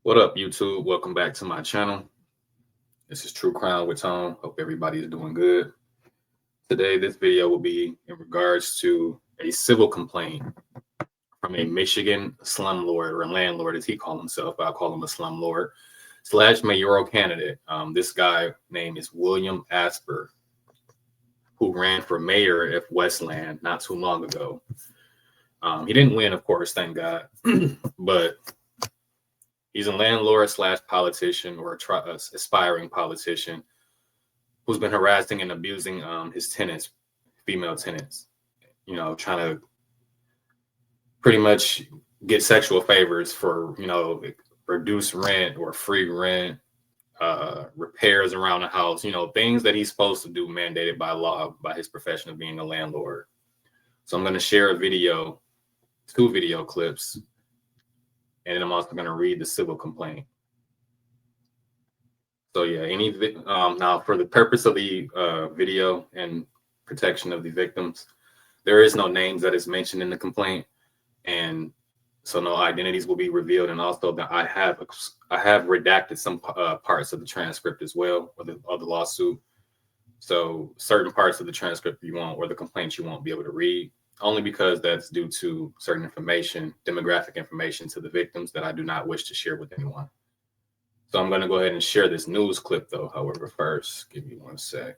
What up, YouTube? Welcome back to my channel. This is True Crime with Tone. Hope everybody is doing good. Today, this video will be in regards to a civil complaint from a Michigan slumlord, or landlord as he calls himself. I'll call him a slumlord / mayoral candidate. This guy name is William Asper, who ran for mayor of Westland not too long ago. He didn't win, of course, thank God, but he's a landlord / politician, or aspiring politician, who's been harassing and abusing his tenants, female tenants, trying to pretty much get sexual favors for, reduced rent or free rent, repairs around the house, things that he's supposed to do mandated by law by his profession of being a landlord. So I'm going to share a video, 2 video clips, and then I'm also going to read the civil complaint. So yeah, now for the purpose of the video and protection of the victims, there is no names that is mentioned in the complaint, and so no identities will be revealed. And also that I have redacted some parts of the transcript as well, of the lawsuit. So certain parts of the transcript you won't, or the complaints you won't be able to read, only because that's due to certain information, demographic information to the victims that I do not wish to share with anyone. So I'm going to go ahead and share this news clip though. However, first, give me one sec.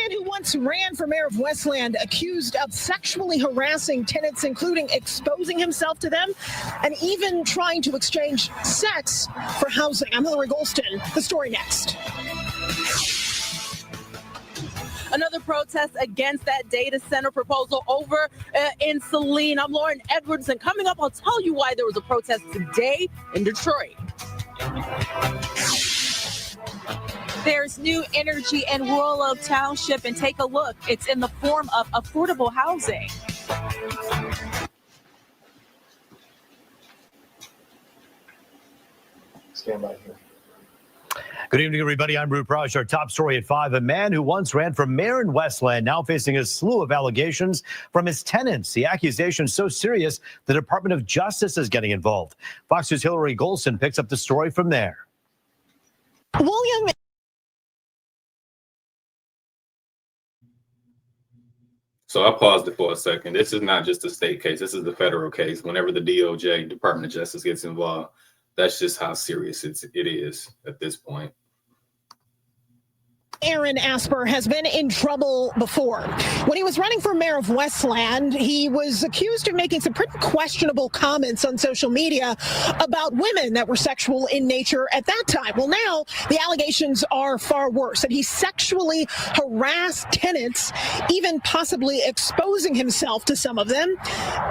Who once ran for mayor of Westland, accused of sexually harassing tenants, including exposing himself to them and even trying to exchange sex for housing. I'm Hillary Golston. The story next. Another protest against that data center proposal over in Saline. I'm Lauren Edwards, and coming up, I'll tell you why there was a protest today in Detroit. There's new energy in Rural Oak Township, and take a look. It's in the form of affordable housing. Stand by here. Good evening, everybody. I'm Ruth Raj. Our top story at 5. A man who once ran for mayor in Westland now facing a slew of allegations from his tenants. The accusation so serious, the Department of Justice is getting involved. Fox News' Hillary Golston picks up the story from there. William. So I paused it for a second. This is not just a state case. This is the federal case. Whenever the DOJ, Department of Justice, gets involved, that's just how serious it is at this point. Aaron Asper has been in trouble before. When he was running for mayor of Westland, he was accused of making some pretty questionable comments on social media about women that were sexual in nature at that time. Well, now the allegations are far worse, that he sexually harassed tenants, even possibly exposing himself to some of them.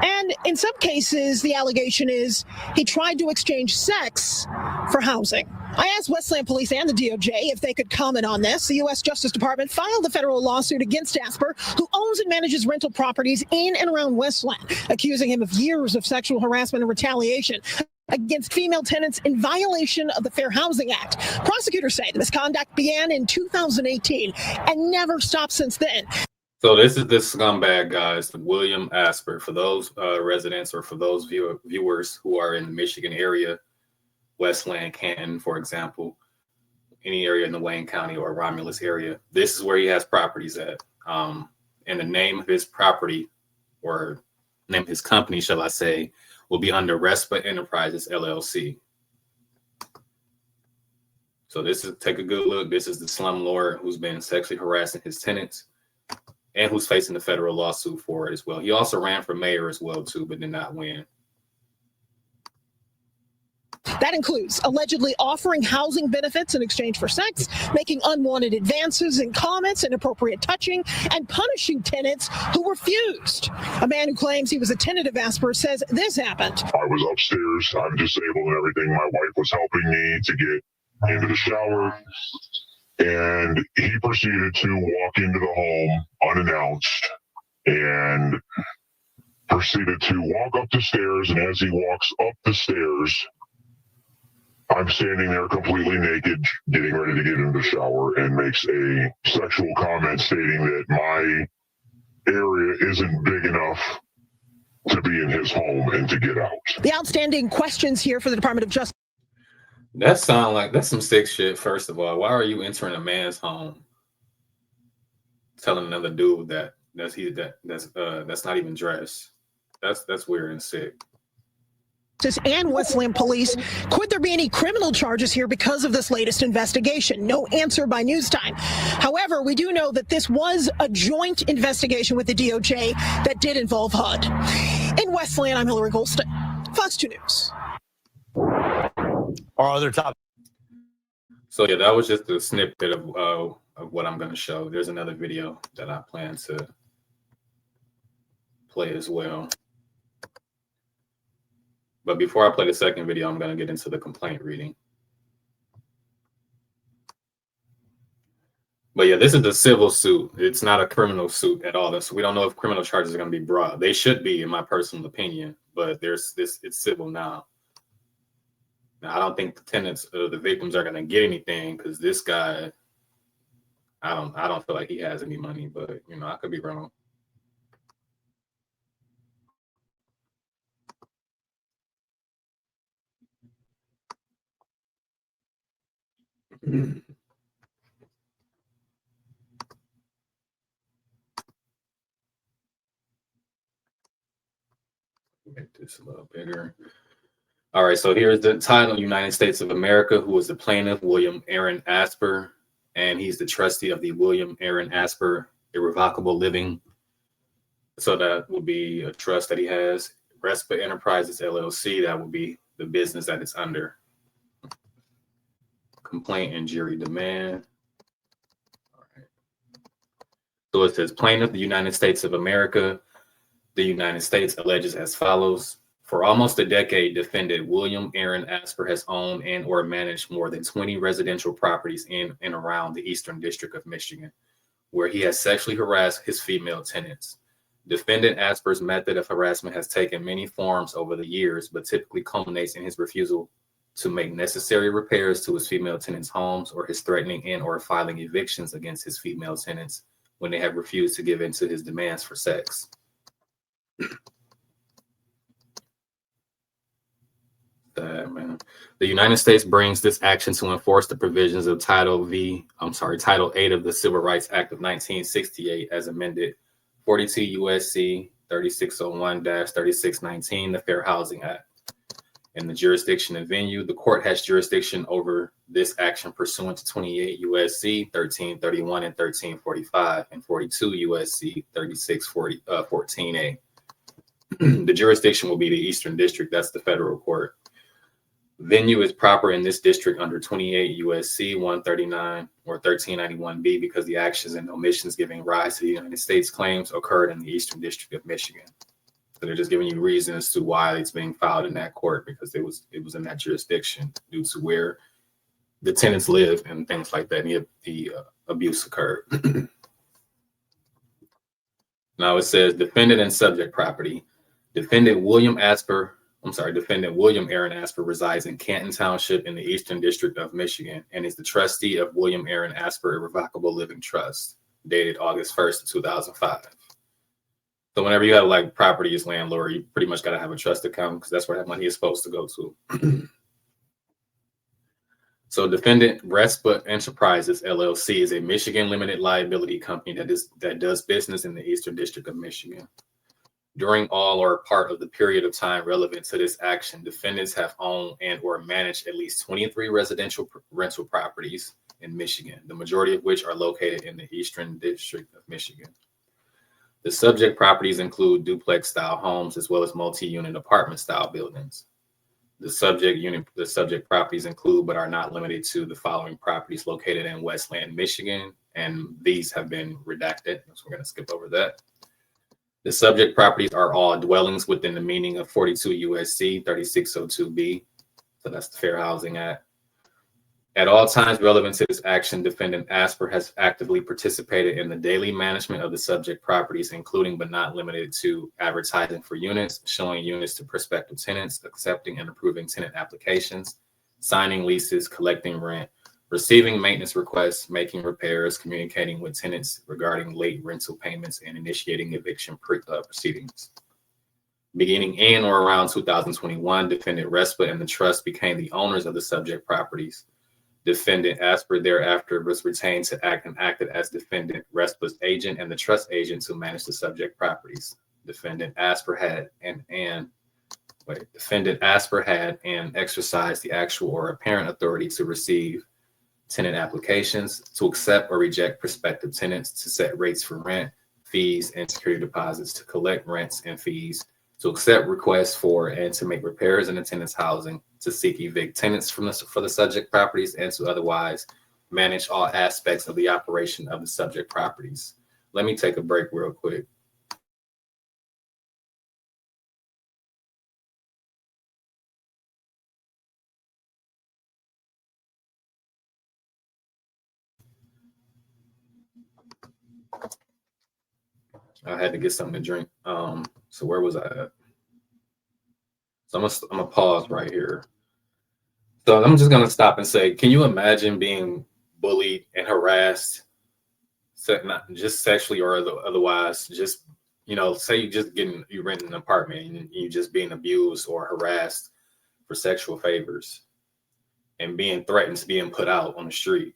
And in some cases, the allegation is he tried to exchange sex for housing. I asked Westland Police and the DOJ if they could comment on this. The U.S. Justice Department filed a federal lawsuit against Asper, who owns and manages rental properties in and around Westland, accusing him of years of sexual harassment and retaliation against female tenants in violation of the Fair Housing Act. Prosecutors say the misconduct began in 2018 and never stopped since then. So this is this scumbag, guys, William Asper. For those residents, or for those viewers who are in the Michigan area, Westland, Canton, for example, any area in the Wayne County or Romulus area, this is where he has properties at. And the name of his property, or name of his company, shall I say, will be under RESPA Enterprises, LLC. So take a good look. This is the slumlord who's been sexually harassing his tenants and who's facing a federal lawsuit for it as well. He also ran for mayor as well, too, but did not win. That includes allegedly offering housing benefits in exchange for sex, making unwanted advances and comments, inappropriate touching, and punishing tenants who refused. A man who claims he was a tenant of Asper says this happened. I was upstairs. I'm disabled and everything. My wife was helping me to get into the shower, and he proceeded to walk into the home unannounced and proceeded to walk up the stairs. And as he walks up the stairs, I'm standing there completely naked, getting ready to get into the shower, and makes a sexual comment stating that my area isn't big enough to be in his home and to get out. The outstanding questions here for the Department of Justice. That sound like that's some sick shit. First of all, why are you entering a man's home, telling another dude that's not even dressed? That's weird and sick. And Westland police, could there be any criminal charges here because of this latest investigation? No answer by News Time. However, we do know that this was a joint investigation with the DOJ that did involve HUD. In Westland, I'm Hillary Golston, Fox 2 News. Our other top. So yeah, that was just a snippet of what I'm going to show. There's another video that I plan to play as well. But before I play the second video, I'm going to get into the complaint reading. But yeah, this is a civil suit. It's not a criminal suit at all. So we don't know if criminal charges are going to be brought. They should be, in my personal opinion. But it's civil now. Now, I don't think the tenants or the victims are going to get anything because this guy, I don't feel like he has any money. But you know, I could be wrong. Make this a little bigger. All right, so here's the title: United States of America, who is the plaintiff, William Aaron Asper, and he's the trustee of the William Aaron Asper Irrevocable Living. So that would be a trust that he has. Respite Enterprises, LLC, that would be the business that it's under. Complaint and jury demand. All right. So it says plaintiff, the United States of America. The United States alleges as follows. For almost a decade, defendant William Aaron Asper has owned and or managed more than 20 residential properties in and around the Eastern District of Michigan, where he has sexually harassed his female tenants. Defendant Asper's method of harassment has taken many forms over the years, but typically culminates in his refusal to make necessary repairs to his female tenants' homes, or his threatening and or filing evictions against his female tenants when they have refused to give in to his demands for sex. Man. The United States brings this action to enforce the provisions of Title 8 of the Civil Rights Act of 1968 as amended, 42 U.S.C. 3601-3619, the Fair Housing Act. In the jurisdiction and venue, the court has jurisdiction over this action pursuant to 28 U.S.C. 1331 and 1345 and 42 U.S.C. 3614A. The jurisdiction will be the Eastern District. That's the federal court. Venue is proper in this district under 28 U.S.C. 139 or 1391B because the actions and omissions giving rise to the United States claims occurred in the Eastern District of Michigan. So they're just giving you reasons to why it's being filed in that court, because it was in that jurisdiction due to where the tenants live and things like that. And the abuse occurred. Now it says defendant and subject property. Defendant William Aaron Asper resides in Canton Township in the Eastern District of Michigan and is the trustee of William Aaron Asper Irrevocable Living Trust, dated August 1st, 2005. So whenever you have like property as landlord, you pretty much got to have a trust account because that's where that money is supposed to go to. So defendant Respite Enterprises, LLC is a Michigan limited liability company that does business in the Eastern District of Michigan. During all or part of the period of time relevant to this action, defendants have owned and or managed at least 23 residential rental properties in Michigan, the majority of which are located in the Eastern District of Michigan. The subject properties include duplex-style homes as well as multi-unit apartment-style buildings. The subject properties include but are not limited to the following properties located in Westland, Michigan, and these have been redacted, so we're going to skip over that. The subject properties are all dwellings within the meaning of 42 USC 3602B, so that's the Fair Housing Act. At all times relevant to this action, defendant Asper has actively participated in the daily management of the subject properties, including but not limited to advertising for units, showing units to prospective tenants, accepting and approving tenant applications, signing leases, collecting rent, receiving maintenance requests, making repairs, communicating with tenants regarding late rental payments, and initiating eviction proceedings. Beginning in or around 2021, defendant RESPA and the trust became the owners of the subject properties. Defendant Asper thereafter was retained to act and acted as defendant RESPA's agent and the trust agent to manage the subject properties. Defendant Asper had and exercised the actual or apparent authority to receive tenant applications, to accept or reject prospective tenants, to set rates for rent, fees, and security deposits, to collect rents and fees, to accept requests for and to make repairs in the tenants' housing, to seek evict tenants for the subject properties, and to otherwise manage all aspects of the operation of the subject properties. Let me take a break real quick. I had to get something to drink. So where was I at? So I'm gonna pause right here. So I'm just gonna stop and say, can you imagine being bullied and harassed, not just sexually or otherwise? Just say you rent an apartment and you just being abused or harassed for sexual favors, and being threatened to being put out on the street.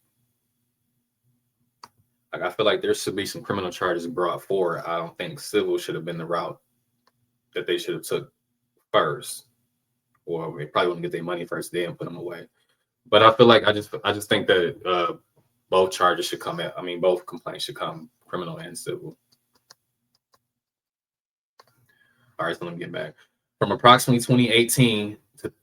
Like, I feel like there should be some criminal charges brought forward. I don't think civil should have been the route that they should have took first, or they probably wouldn't get their money first, then put them away. But I feel like I just think that both charges should come out. I mean, both complaints should come, criminal and civil. All right, so let me get back. From approximately 2018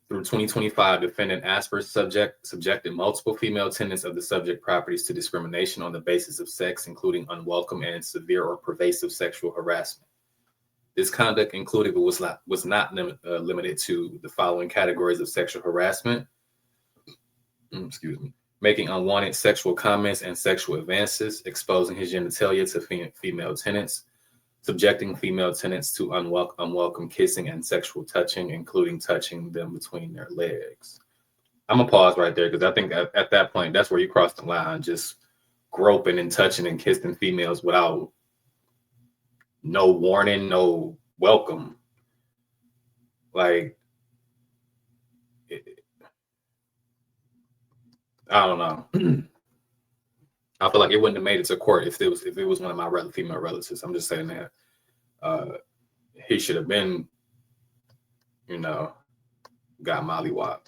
through 2025, defendant Asper subjected multiple female tenants of the subject properties to discrimination on the basis of sex, including unwelcome and severe or pervasive sexual harassment. This conduct included but was not limited to the following categories of sexual harassment. Making unwanted sexual comments and sexual advances, exposing his genitalia to female tenants, subjecting female tenants to unwelcome kissing and sexual touching, including touching them between their legs. I'm gonna pause right there because I think at that point, that's where you cross the line, just groping and touching and kissing females without no warning, no welcome. Like, I don't know. I feel like it wouldn't have made it to court if it was one of my female relatives. I'm just saying that he should have been, got mollywopped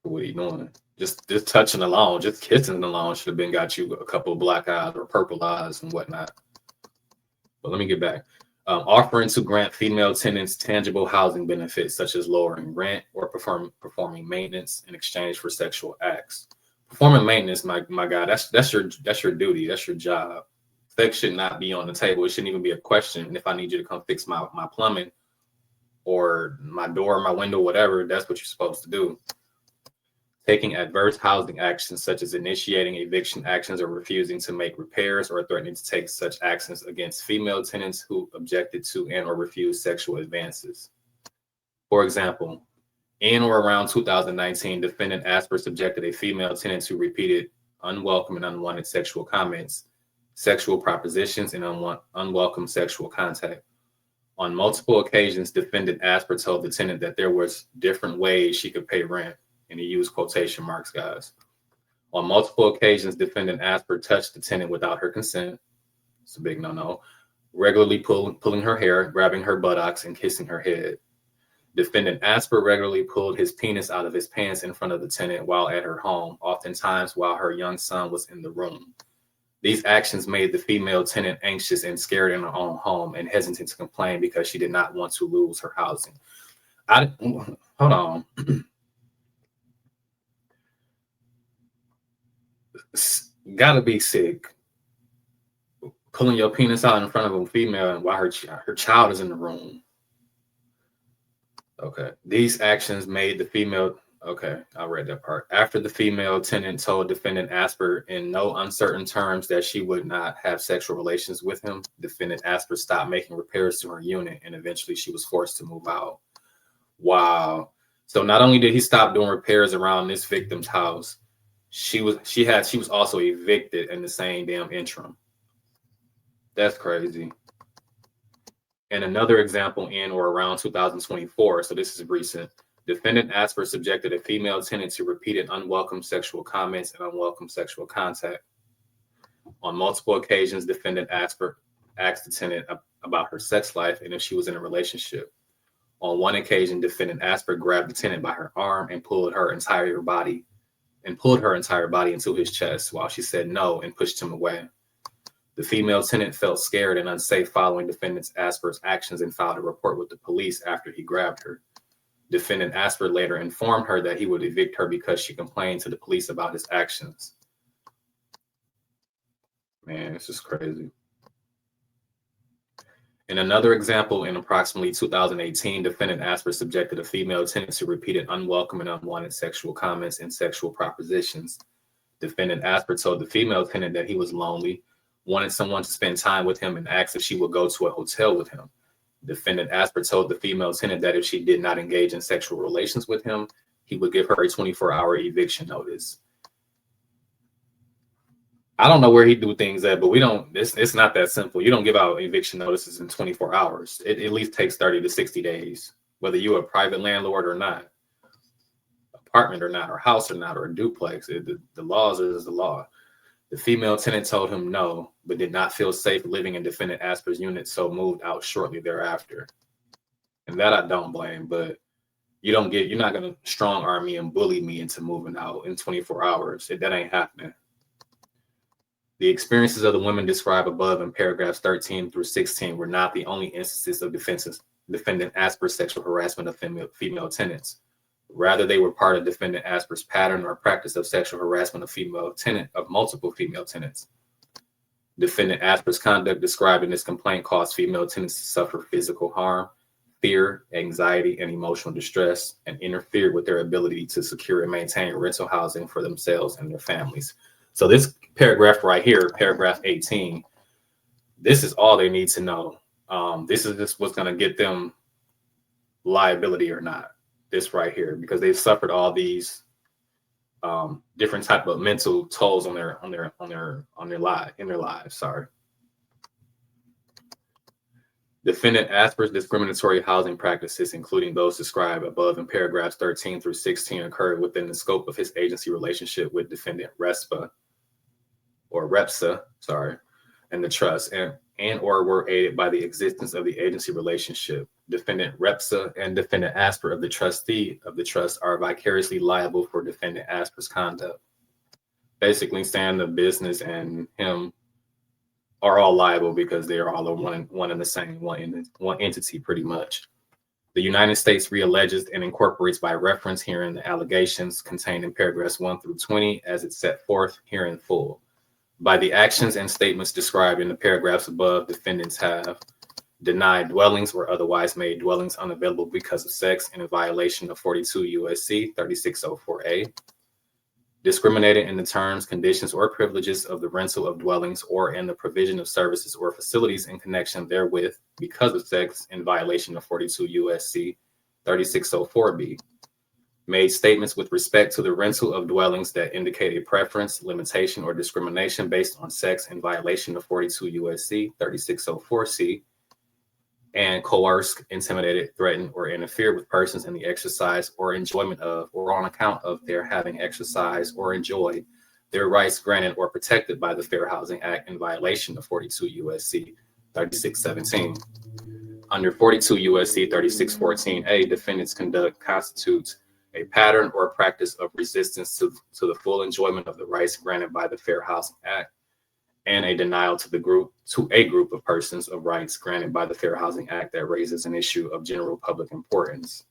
for what he doing. Just touching alone, just kissing alone should have been got you a couple of black eyes or purple eyes and whatnot. But let me get back. Offering to grant female tenants tangible housing benefits such as lowering rent or performing maintenance in exchange for sexual acts. Performing maintenance, my guy, that's your duty, that's your job. Sex should not be on the table. It shouldn't even be a question. And if I need you to come fix my plumbing or my door, my window, whatever, that's what you're supposed to do. Taking adverse housing actions such as initiating eviction actions or refusing to make repairs or threatening to take such actions against female tenants who objected to and or refused sexual advances. For example, in or around 2019, defendant Asper subjected a female tenant to repeated unwelcome and unwanted sexual comments, sexual propositions, and unwelcome sexual contact. On multiple occasions, defendant Asper told the tenant that there was different ways she could pay rent, and he used quotation marks, guys. On multiple occasions, defendant Asper touched the tenant without her consent. It's a big no-no. Regularly pulling her hair, grabbing her buttocks, and kissing her head. Defendant Asper regularly pulled his penis out of his pants in front of the tenant while at her home, oftentimes while her young son was in the room. These actions made the female tenant anxious and scared in her own home and hesitant to complain because she did not want to lose her housing. Hold on. gotta be sick. Pulling your penis out in front of a female while her child is in the room. Okay. These actions made the female. Okay, I read that part. After the female tenant told defendant Asper in no uncertain terms that she would not have sexual relations with him, defendant Asper stopped making repairs to her unit, and eventually she was forced to move out. Wow. So not only did he stop doing repairs around this victim's house, she was also evicted in the same damn interim. That's crazy. And another example in or around 2024, so this is recent, defendant Asper subjected a female tenant to repeated unwelcome sexual comments and unwelcome sexual contact. On multiple occasions, defendant Asper asked the tenant about her sex life and if she was in a relationship. On one occasion, defendant Asper grabbed the tenant by her arm and pulled her entire body into his chest while she said no and pushed him away. The female tenant felt scared and unsafe following defendant Asper's actions and filed a report with the police after he grabbed her. Defendant Asper later informed her that he would evict her because she complained to the police about his actions. Man, this is crazy. In another example, in approximately 2018, defendant Asper subjected a female tenant to repeated unwelcome and unwanted sexual comments and sexual propositions. Defendant Asper told the female tenant that he was lonely, wanted someone to spend time with him, and asked if she would go to a hotel with him. Defendant Asper told the female tenant that if she did not engage in sexual relations with him, he would give her a 24-hour eviction notice. I don't know where he do things at, but it's not that simple. You don't give out eviction notices in 24 hours. It at least takes 30 to 60 days, whether you're a private landlord or not, apartment or not, or house or not, or a duplex. The laws is the law. The female tenant told him no, but did not feel safe living in defendant Asper's unit, so moved out shortly thereafter. And that I don't blame, but you're not gonna strong arm me and bully me into moving out in 24 hours. That ain't happening. The experiences of the women described above in paragraphs 13 through 16 were not the only instances of defendant Asper's sexual harassment of female tenants. Rather, they were part of defendant Asper's pattern or practice of sexual harassment of multiple female tenants. Defendant Asper's conduct described in this complaint caused female tenants to suffer physical harm, fear, anxiety, and emotional distress, and interfered with their ability to secure and maintain rental housing for themselves and their families. So this paragraph right here, paragraph 18, this is all they need to know. This is just what's going to get them liability or not. This right here, because they've suffered all these different type of mental tolls in their lives. Sorry. Defendant Asper's discriminatory housing practices, including those described above in paragraphs 13 through 16, occurred within the scope of his agency relationship with defendant Repsa, and the trust, and or were aided by the existence of the agency relationship. Defendant Repsa and defendant Asper of the trustee of the trust are vicariously liable for defendant Asper's conduct. Basically saying the business and him are all liable because they are all one and the same, one entity pretty much. The United States realleges and incorporates by reference herein the allegations contained in paragraphs 1 through 20 as it's set forth here in full. By the actions and statements described in the paragraphs above, defendants have denied dwellings or otherwise made dwellings unavailable because of sex in a violation of 42 U.S.C. 3604A, discriminated in the terms, conditions, or privileges of the rental of dwellings or in the provision of services or facilities in connection therewith because of sex in violation of 42 U.S.C. 3604B, made statements with respect to the rental of dwellings that indicate a preference, limitation, or discrimination based on sex in violation of 42 U.S.C. 3604C, and coerced, intimidated, threatened, or interfered with persons in the exercise or enjoyment of, or on account of their having exercised or enjoyed their rights granted or protected by the Fair Housing Act in violation of 42 U.S.C. 3617. Under 42 U.S.C. 3614A, defendants' conduct constitutes a pattern or practice of resistance to the full enjoyment of the rights granted by the Fair Housing Act, and a denial to a group of persons of rights granted by the Fair Housing Act that raises an issue of general public importance.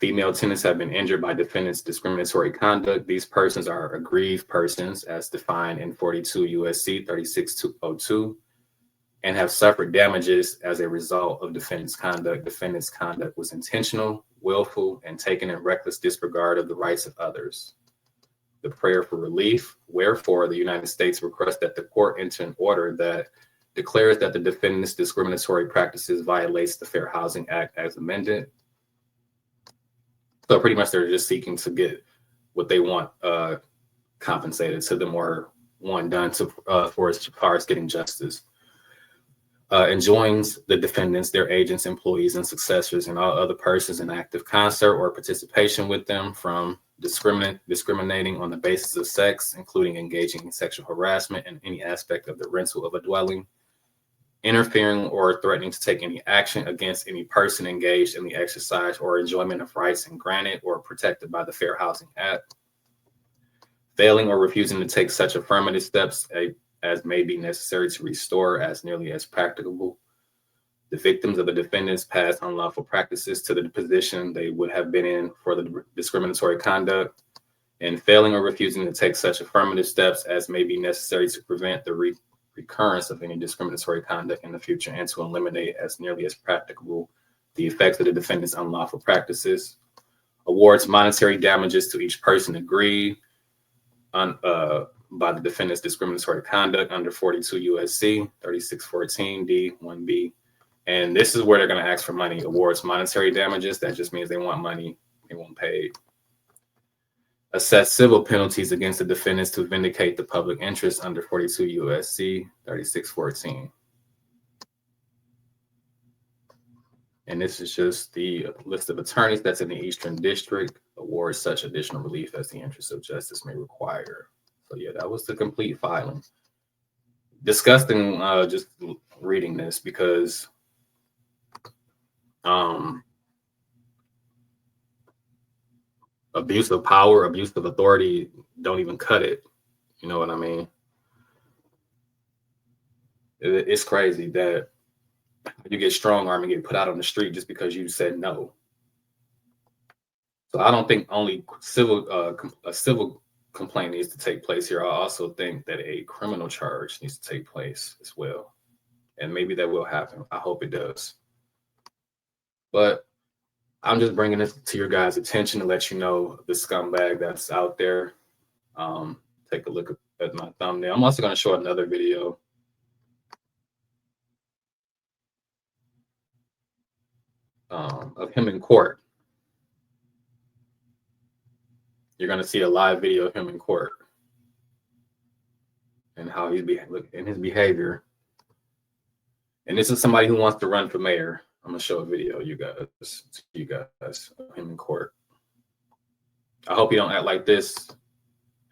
Female tenants have been injured by defendants' discriminatory conduct. These persons are aggrieved persons as defined in 42 U.S.C. 36202 and have suffered damages as a result of defendant's conduct. Defendant's conduct was intentional, willful, and taken in reckless disregard of the rights of others. The prayer for relief, wherefore the United States requests that the court enter an order that declares that the defendant's discriminatory practices violates the Fair Housing Act as amended. So pretty much they're just seeking to get what they want compensated to them or one done to for as far as getting justice. Enjoins the defendants, their agents, employees, and successors, and all other persons in active concert or participation with them from discriminating on the basis of sex, including engaging in sexual harassment in any aspect of the rental of a dwelling, interfering or threatening to take any action against any person engaged in the exercise or enjoyment of rights and granted or protected by the Fair Housing Act, failing or refusing to take such affirmative steps as may be necessary to restore as nearly as practicable the victims of the defendant's past unlawful practices to the position they would have been in for the discriminatory conduct, and failing or refusing to take such affirmative steps as may be necessary to prevent the recurrence of any discriminatory conduct in the future and to eliminate as nearly as practicable the effects of the defendant's unlawful practices. Awards monetary damages to each person aggrieved by the defendant's discriminatory conduct under 42 U.S.C. 3614 D1B. And this is where they're going to ask for money. Awards monetary damages. That just means they want money. They won't pay. Assess civil penalties against the defendants to vindicate the public interest under 42 U.S.C. 3614. And this is just the list of attorneys that's in the Eastern District. Award such additional relief as the interest of justice may require. So yeah, that was the complete filing. Disgusting just reading this because abuse of power, abuse of authority don't even cut it. You know what I mean? It's crazy that you get strong arm and get put out on the street just because you said no. So I don't think only a civil complaint needs to take place here. I also think that a criminal charge needs to take place as well. And maybe that will happen. I hope it does. But I'm just bringing this to your guys' attention to let you know the scumbag that's out there. Take a look at my thumbnail. I'm also going to show another video. Of him in court. You're going to see a live video of him in court and how he's in his behavior. And this is somebody who wants to run for mayor. I'm going to show a video, you guys, of him in court. I hope you don't act like this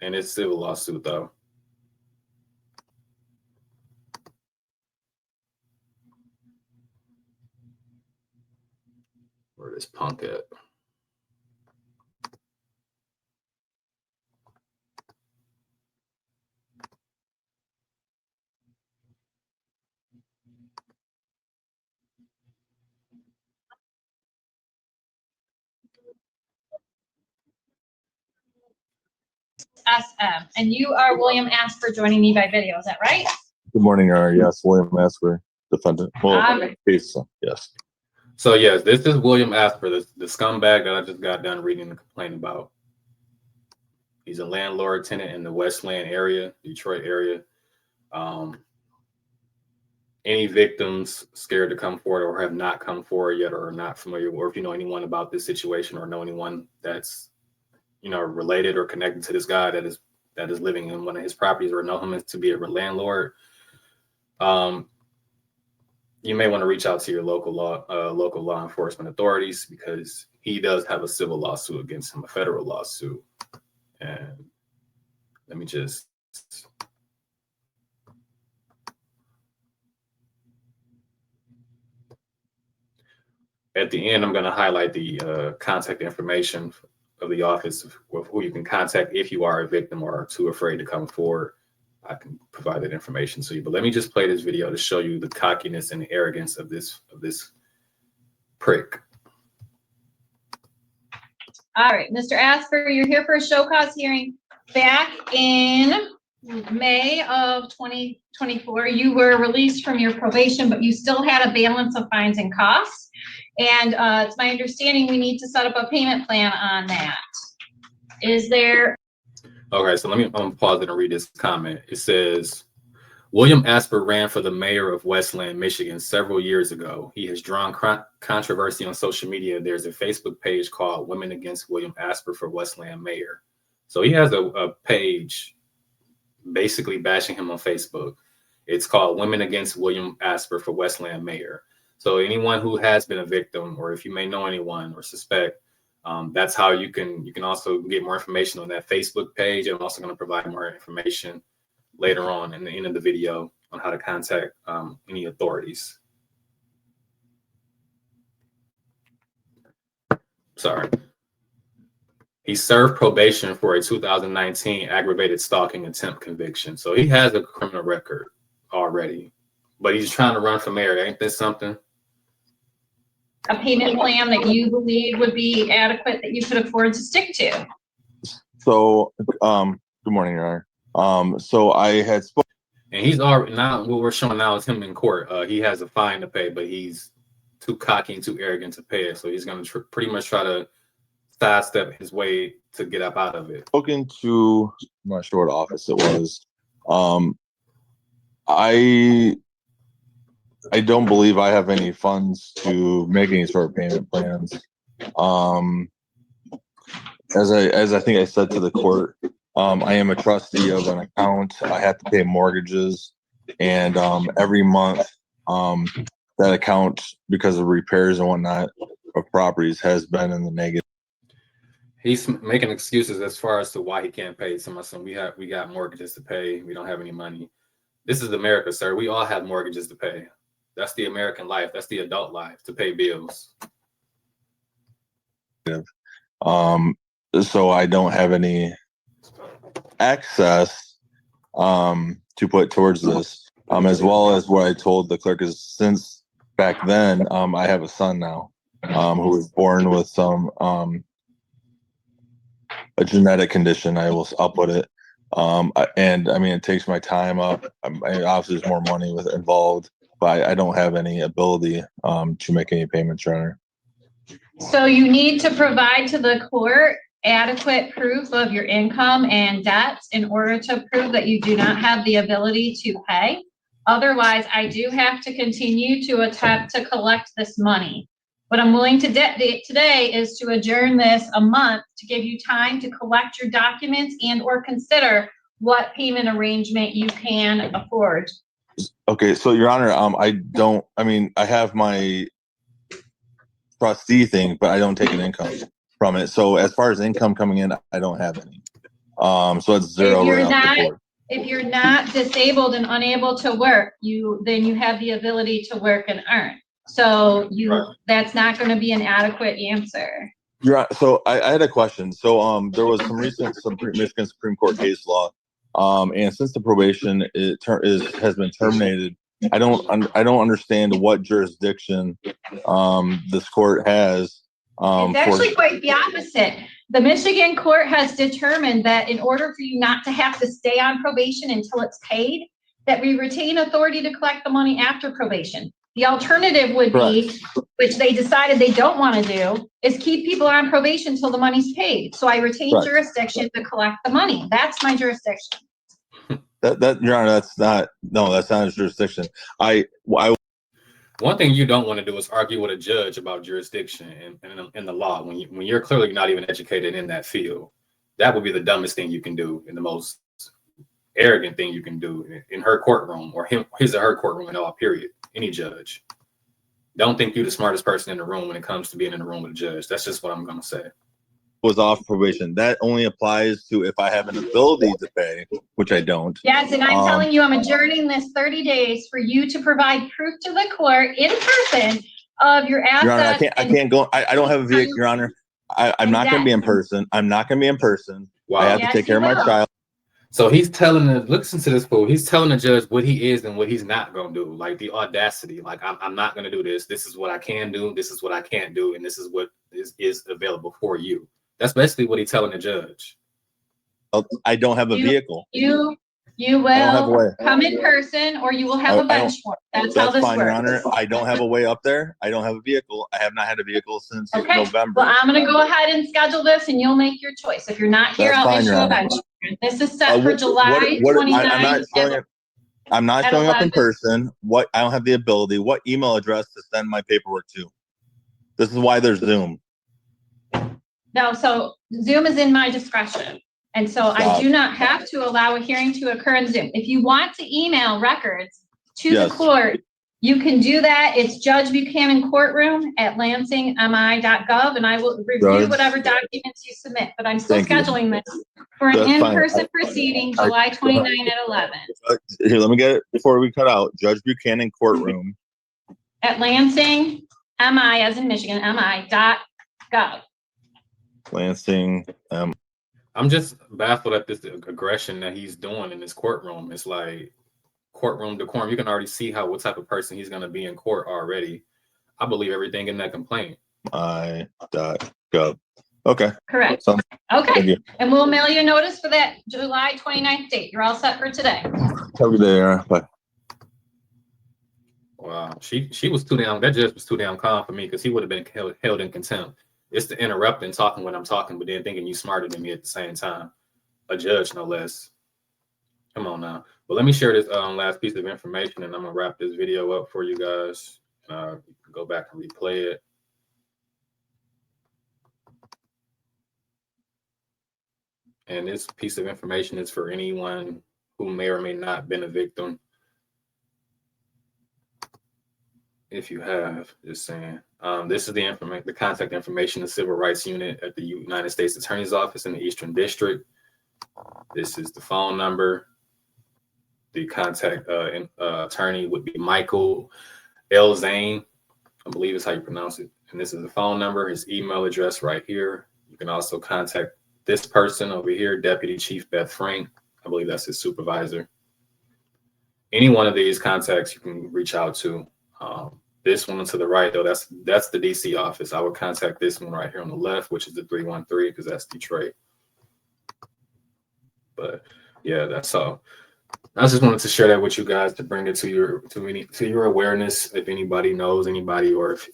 in his civil lawsuit, though. Where is punk at? And you are William Asper joining me by video, is that right? Good morning, yes, William Asper, defendant. Well, case, yes. So yes, this is William Asper, the scumbag that I just got done reading the complaint about. He's a landlord tenant in the Westland area, Detroit area. Any victims scared to come forward or have not come forward yet or are not familiar, or if you know anyone about this situation or know anyone that's related or connected to this guy that is living in one of his properties or know him to be a landlord, you may want to reach out to your local law enforcement authorities because he does have a civil lawsuit against him, a federal lawsuit. And let me just at the end, I'm going to highlight the contact information of the office of who you can contact if you are a victim or are too afraid to come forward. I can provide that information to you. But let me just play this video to show you the cockiness and the arrogance of this prick. All right, Mr. Asper, you're here for a show cause hearing back in May of 2024. You were released from your probation, but you still had a balance of fines and costs. And it's my understanding we need to set up a payment plan on that. Is there? Okay, so I'm gonna pause it and read this comment. It says, William Asper ran for the mayor of Westland, Michigan several years ago. He has drawn controversy on social media. There's a Facebook page called Women Against William Asper for Westland Mayor. So he has a page basically bashing him on Facebook. It's called Women Against William Asper for Westland Mayor. So anyone who has been a victim, or if you may know anyone or suspect, that's how you can also get more information on that Facebook page. I'm also going to provide more information later on in the end of the video on how to contact any authorities. Sorry. He served probation for a 2019 aggravated stalking attempt conviction. So he has a criminal record already, but he's trying to run for mayor. Ain't this something? A payment plan that you believe would be adequate that you could afford to stick to? So, good morning, Your Honor. So I had spoken. And he's already, now what we're showing now is him in court. He has a fine to pay, but he's too cocky and too arrogant to pay it. So he's going to pretty much try to sidestep his way to get up out of it. Spoken to, I'm not sure what office it was. I don't believe I have any funds to make any sort of payment plans. As I think I said to the court, I am a trustee of an account. I have to pay mortgages, and every month that account, because of repairs and whatnot of properties, has been in the negative. He's making excuses as far as to why he can't pay. Some we got mortgages to pay. We don't have any money. This is America, sir. We all have mortgages to pay. That's the American life. That's the adult life, to pay bills. So I don't have any access to put towards this. As well as what I told the clerk is, since back then, I have a son now who was born with some a genetic condition. I'll put it. And I mean, it takes my time up. Obviously, there's more money involved, but I don't have any ability to make any payments, Your Honor. So you need to provide to the court adequate proof of your income and debts in order to prove that you do not have the ability to pay. Otherwise, I do have to continue to attempt to collect this money. What I'm willing to do today is to adjourn this a month to give you time to collect your documents and or consider what payment arrangement you can afford. Okay, so Your Honor, I have my trustee thing, but I don't take an income from it. So as far as income coming in, I don't have any. So it's zero right off the board. If you're not disabled and unable to work, then you have the ability to work and earn. So that's not going to be an adequate answer. So I had a question. So there was some recent Michigan Supreme Court case law, and since the probation has been terminated, I don't understand what jurisdiction this court has. It's actually quite the opposite. The Michigan court has determined that in order for you not to have to stay on probation until it's paid, that we retain authority to collect the money after probation. The alternative would be, which they decided they don't want to do, is keep people on probation until the money's paid. So I retain jurisdiction to collect the money. That's my jurisdiction. That Your Honor, that's not a jurisdiction. One thing you don't want to do is argue with a judge about jurisdiction and the law when you're clearly not even educated in that field. That would be the dumbest thing you can do and the most arrogant thing you can do in her courtroom or his or her courtroom in all period. Any judge. Don't think you're the smartest person in the room when it comes to being in the room with a judge. That's just what I'm going to say. Was off probation. That only applies to if I have an ability to pay, which I don't. Yes, and I'm telling you, I'm adjourning this 30 days for you to provide proof to the court in person of your assets. Your Honor, I can't go. I don't have a vehicle, Your Honor. I'm not going to be in person. I'm not going to be in person. Wow. I have to take care of my child. So he's listen to this fool. He's telling the judge what he is and what he's not going to do. Like the audacity. Like, I'm not going to do this. This is what I can do. This is what I can't do. And this is what is available for you. That's basically what he's telling the judge. I don't have a vehicle. You I don't have a will way. come in person, or you will have a bench warrant. That's how this fine, Your works. Honor. I don't have a way up there. I don't have a vehicle. I have not had a vehicle since Okay. November. Well, I'm going to go ahead and schedule this, and you'll make your choice. If you're not here, That's I'll fine, issue Your a Honor. bench warrant. This is set for July 29th. I'm not at showing up in 11. person. I don't have the ability. What email address to send my paperwork to? This is why there's Zoom. No, so Zoom is in my discretion. And so I do not have to allow a hearing to occur in Zoom. If you want to email records to the court, you can do that. It's Judge Buchanan Courtroom at lansingmi.gov, and I will review whatever documents you submit. But I'm still scheduling this for an in-person proceeding, July 29 at 11. Here, let me get it before we cut out. Judge Buchanan Courtroom. At Lansing, MI, as in Michigan, MI.gov. Lansing, I'm just baffled at this aggression that he's doing in this courtroom. It's like courtroom decorum. You can already see what type of person he's going to be in court already. I believe everything in that complaint. I.gov. Okay. Correct. Okay. And we'll mail you a notice for that July 29th date. You're all set for today. Have a good day. Bye. Wow. She was too damn, that judge was too damn calm for me, because he would have been held in contempt. It's the interrupting, talking when I'm talking, but then thinking you smarter than me at the same time. A judge, no less. Come on now. Well, let me share this last piece of information, and I'm gonna wrap this video up for you guys. You can go back and replay it. And this piece of information is for anyone who may or may not have been a victim. If you have, just saying. This is the contact information, the Civil Rights Unit at the United States Attorney's Office in the Eastern District. This is the phone number. The contact attorney would be Michael L. Zane, I believe is how you pronounce it. And this is the phone number, his email address right here. You can also contact this person over here, Deputy Chief Beth Frank. I believe that's his supervisor. Any one of these contacts you can reach out to. This one to the right, though, that's the DC office. I would contact this one right here on the left, which is the 313, because that's Detroit. But yeah, that's all. I just wanted to share that with you guys to bring it to your awareness. If anybody knows anybody, or if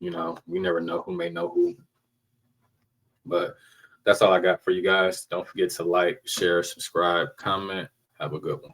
we never know who may know who. But that's all I got for you guys. Don't forget to like, share, subscribe, comment. Have a good one.